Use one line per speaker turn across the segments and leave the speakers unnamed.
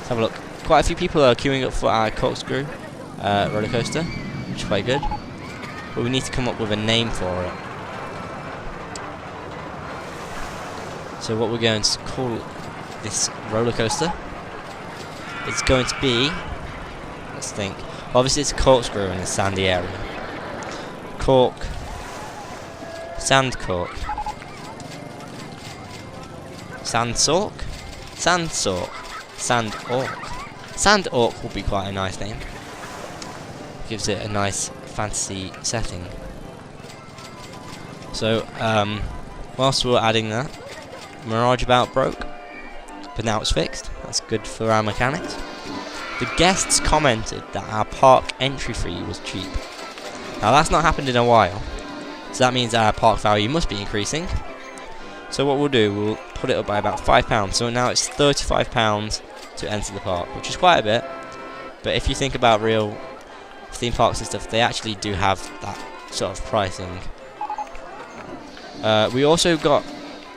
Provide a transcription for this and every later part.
Let's have a look. Quite a few people are queuing up for our corkscrew roller coaster, which is quite good. But we need to come up with a name for it. So what we're going to call this roller coaster, it's going to be, let's think. Obviously it's a corkscrew in a sandy area. Cork. Sand cork. Sand sork? Sand sork. Sand orc. Sand orc will be quite a nice name. Gives it a nice fantasy setting. So, whilst we were adding that, Mirage About broke, but now it's fixed. That's good for our mechanics. The guests commented that our park entry fee was cheap. Now that's not happened in a while, so that means our park value must be increasing. So what we'll do, we'll put it up by about £5. So now it's £35 to enter the park, which is quite a bit. But if you think about real theme parks and stuff, they actually do have that sort of pricing. We also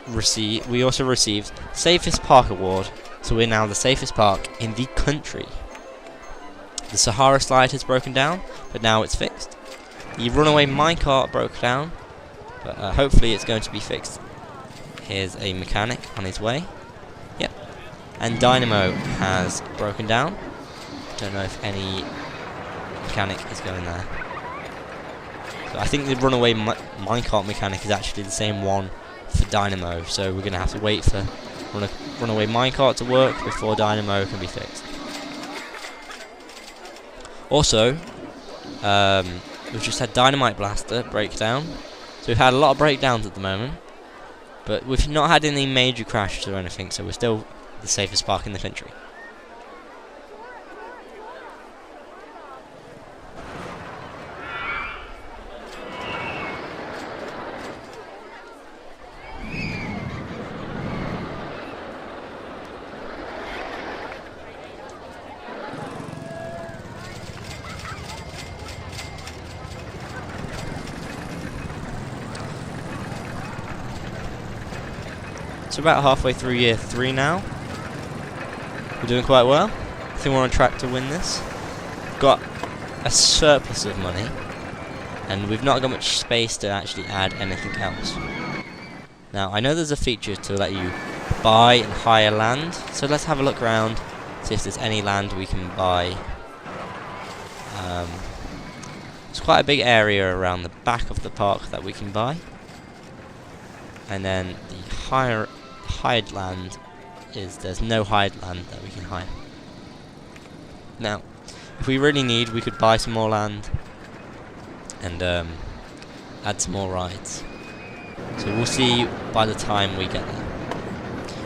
received Safest Park Award, so we're now the safest park in the country. The Sahara slide has broken down, but now it's fixed. The runaway minecart broke down, but hopefully it's going to be fixed. Here's a mechanic on his way. Yep. And Dynamo has broken down. Don't know if any mechanic is going there. So I think the runaway minecart mechanic is actually the same one for Dynamo, so we're going to have to wait for runaway minecart to work before Dynamo can be fixed. Also, we've just had Dynamite Blaster break down. So we've had a lot of breakdowns at the moment, but we've not had any major crashes or anything, so we're still the safest park in the country. So about halfway through year 3 now. We're doing quite well. I think we're on track to win this. We've got a surplus of money, and we've not got much space to actually add anything else. Now I know there's a feature to let you buy and hire land, so let's have a look around, see if there's any land we can buy. There's quite a big area around the back of the park that we can buy, and then the hired land is there's no hired land that we can hire. Now, if we really need, we could buy some more land and add some more rides. So we'll see by the time we get there.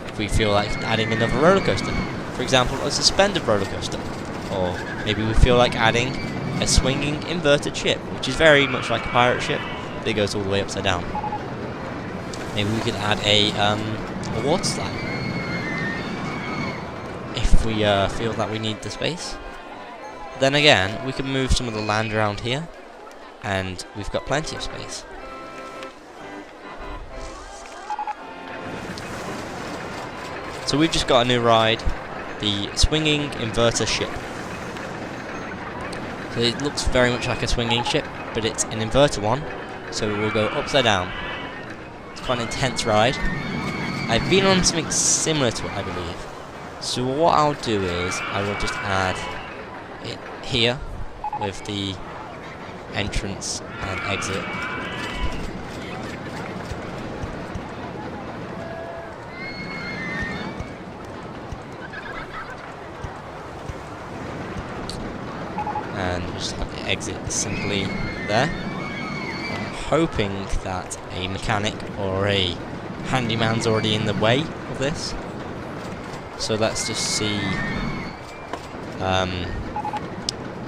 If we feel like adding another roller coaster, for example, a suspended roller coaster, or maybe we feel like adding a swinging inverted ship, which is very much like a pirate ship, but it goes all the way upside down. Maybe we could add a water slide if we feel that we need the space. Then again, we can move some of the land around here, and we've got plenty of space. So we've just got a new ride, the swinging inverter ship. So it looks very much like a swinging ship, but it's an inverter one, so it will go upside down. Quite an intense ride. I've been on something similar to it, I believe. So what I'll do is I will just add it here with the entrance and exit. And just have the exit simply there. Hoping that a mechanic or a handyman's already in the way of this. So let's just see.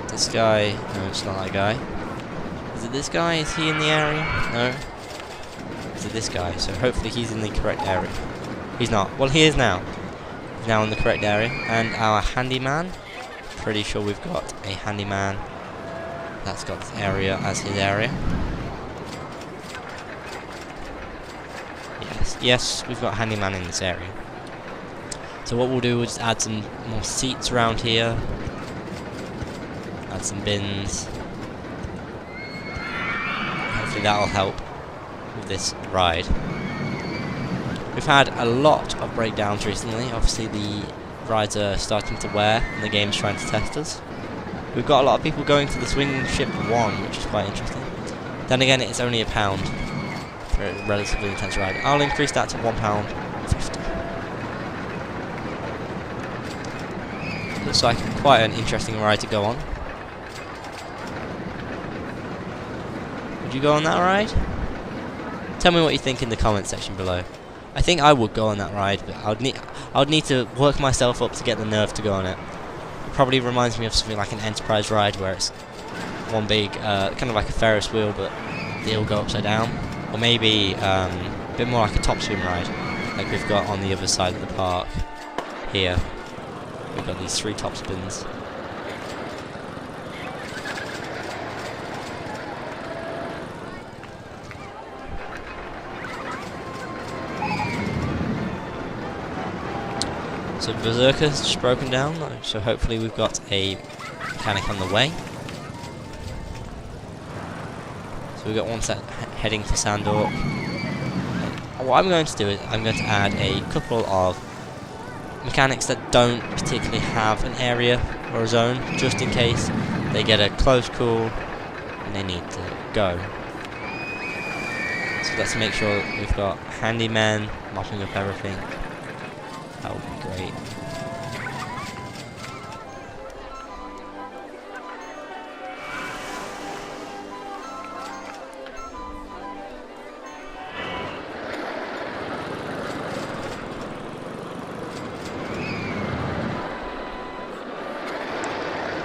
This guy. No, it's not that guy. Is it this guy? Is he in the area? No. Is it this guy? So hopefully he's in the correct area. He's not. Well, he is now. He's now in the correct area. And our handyman. Pretty sure we've got a handyman that's got this area as his area. Yes, we've got a handyman in this area. So what we'll do is add some more seats around here, add some bins. Hopefully that'll help with this ride. We've had a lot of breakdowns recently. Obviously the rides are starting to wear and the game's trying to test us. We've got a lot of people going to the Swinging Ship 1, which is quite interesting. Then again, it's only £1 for a relatively intense ride. I'll increase that to £1.50. Looks like quite an interesting ride to go on. Would you go on that ride? Tell me what you think in the comment section below. I think I would go on that ride, but I would need to work myself up to get the nerve to go on it. It probably reminds me of something like an Enterprise ride, where it's one big, kind of like a Ferris wheel, but they all go upside down. Or maybe a bit more like a top swim ride, like we've got on the other side of the park here. We've got these 3 top spins. So Berserker's just broken down, so hopefully we've got a mechanic on the way. So we've got one set heading for Sandor. And what I'm going to do is I'm going to add a couple of mechanics that don't particularly have an area or a zone, just in case they get a close call and they need to go. So let's make sure that we've got handymen mopping up everything. That would be great.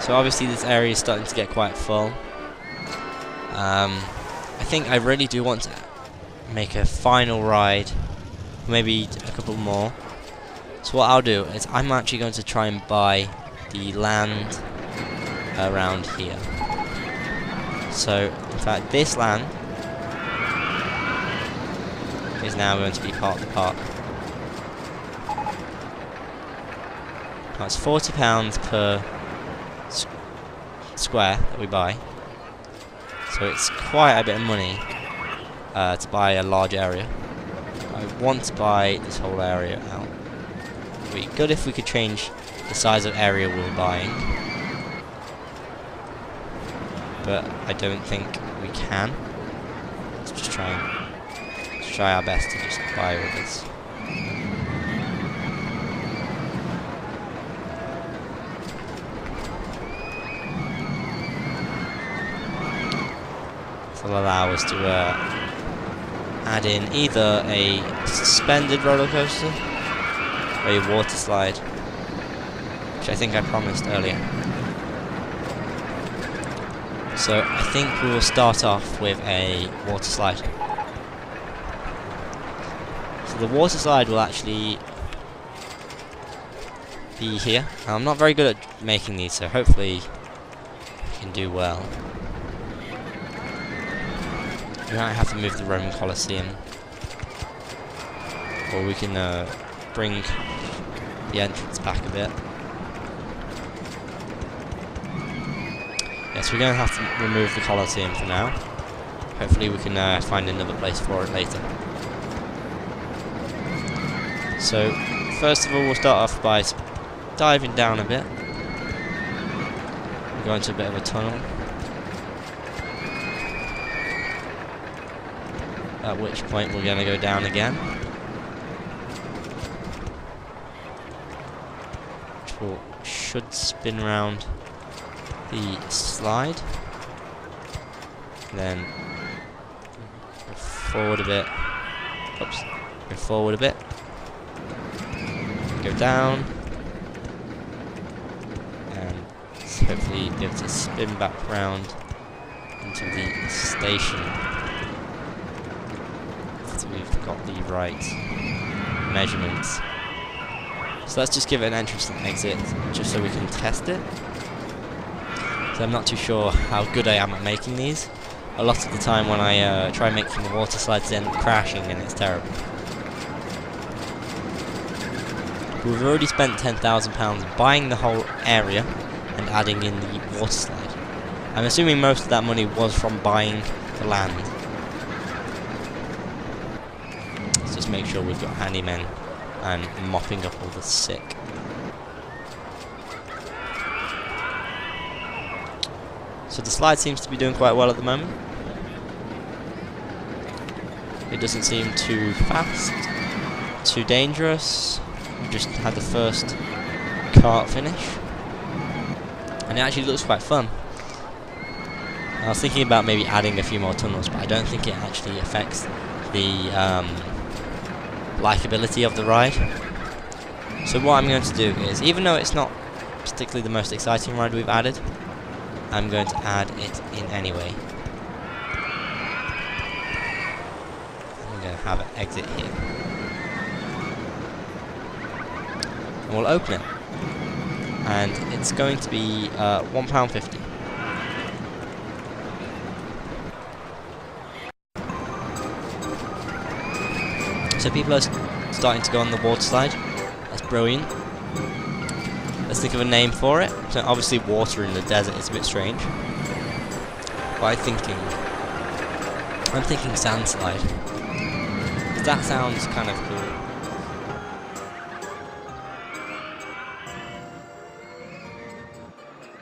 So obviously this area is starting to get quite full. I think I really do want to make a final ride, maybe a couple more. So what I'll do is I'm actually going to try and buy the land around here. So in fact this land is now going to be part of the park. Now it's £40 per square that we buy, so it's quite a bit of money to buy a large area. I want to buy this whole area out. It would be good if we could change the size of area we're buying, but I don't think we can. Let's just try our best to just buy all this. Will allow us to add in either a suspended roller coaster or a water slide, which I think I promised earlier. So I think we will start off with a water slide. So the water slide will actually be here. Now, I'm not very good at making these, so hopefully I can do well. We might have to move the Roman Colosseum, or we can bring the entrance back a bit. Yes, we're going to have to remove the Colosseum for now. Hopefully we can find another place for it later. So, first of all we'll start off by diving down a bit. We're going to a bit of a tunnel. At which point we're going to go down again, which should spin around the slide, then go forward a bit, oops, go forward a bit, go down, and hopefully be able to spin back round into the station. We've got the right measurements. So let's just give it an entrance and exit, just so we can test it. So I'm not too sure how good I am at making these. A lot of the time when I try making the water slides, they end up crashing and it's terrible. But we've already spent £10,000 buying the whole area and adding in the water slide. I'm assuming most of that money was from buying the land. Let's just make sure we've got handymen and mopping up all the sick. So the slide seems to be doing quite well at the moment. It doesn't seem too fast, too dangerous. We just had the first cart finish. And it actually looks quite fun. I was thinking about maybe adding a few more tunnels, but I don't think it actually affects the likability of the ride. So what I'm going to do is, even though it's not particularly the most exciting ride we've added, I'm going to add it in anyway. I'm going to have an exit here. And we'll open it. And it's going to be £1.50. So people are starting to go on the water slide. That's brilliant. Let's think of a name for it. So obviously water in the desert is a bit strange. But I'm thinking sand slide. That sounds kind of cool.